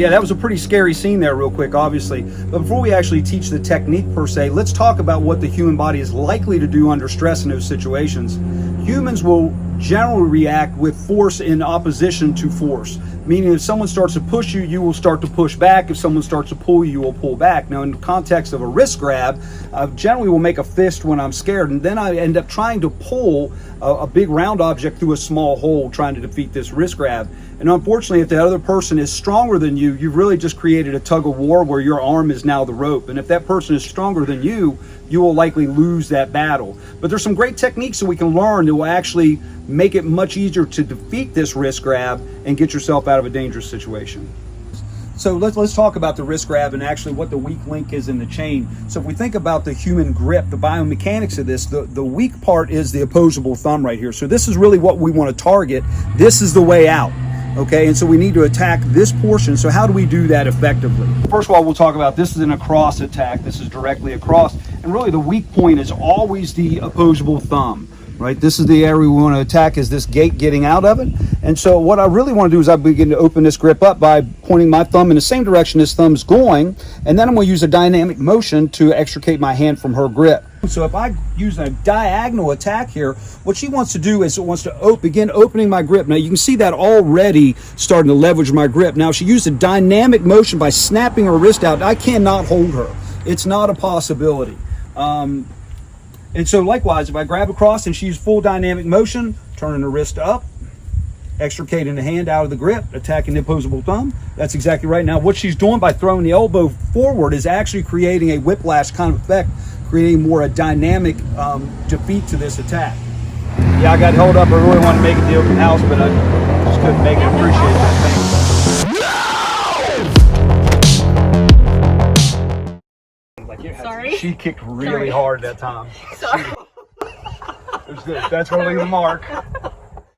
Yeah, that was a pretty scary scene there real quick, obviously. But before we actually teach the technique per se, let's talk about what the human body is likely to do under stress in those situations. Humans will generally react with force in opposition to force. Meaning if someone starts to push you, you will start to push back. If someone starts to pull you, you will pull back. Now in the context of a wrist grab, I generally will make a fist when I'm scared, and then I end up trying to pull a big round object through a small hole trying to defeat this wrist grab. And unfortunately, if the other person is stronger than you, you've really just created a tug of war where your arm is now the rope. And if that person is stronger than you will likely lose that battle. But there's some great techniques that we can learn that will actually make it much easier to defeat this wrist grab and get yourself out of a dangerous situation. So let's talk about the wrist grab and actually what the weak link is in the chain. So if we think about the human grip, the biomechanics of this, the weak part is the opposable thumb right here. So this is really what we want to target. This is the way out. Okay, and so we need to attack this portion. So how do we do that effectively? First of all, we'll talk about this is an across attack. This is directly across. And really the weak point is always the opposable thumb, right? This is the area we want to attack, is this gate getting out of it. And so what I really want to do is I begin to open this grip up by pointing my thumb in the same direction this thumb's going. And then I'm going to use a dynamic motion to extricate my hand from her grip. So if I use a diagonal attack here, what she wants to do is it wants to begin opening my grip. Now you can see that already starting to leverage my grip. Now she used a dynamic motion by snapping her wrist out. I cannot hold her. It's not a possibility. And so likewise, if I grab across and she used full dynamic motion, turning her wrist up, extricating the hand out of the grip, attacking the opposable thumb, that's exactly right. Now what she's doing by throwing the elbow forward is actually creating a whiplash kind of effect, creating more a dynamic defeat to this attack. Yeah, I got held up. I really wanted to make it the open house, but I just couldn't make it. Appreciate that. Thanks. Sorry? She kicked really hard that time. Sorry. It was good. That's going to leave a mark.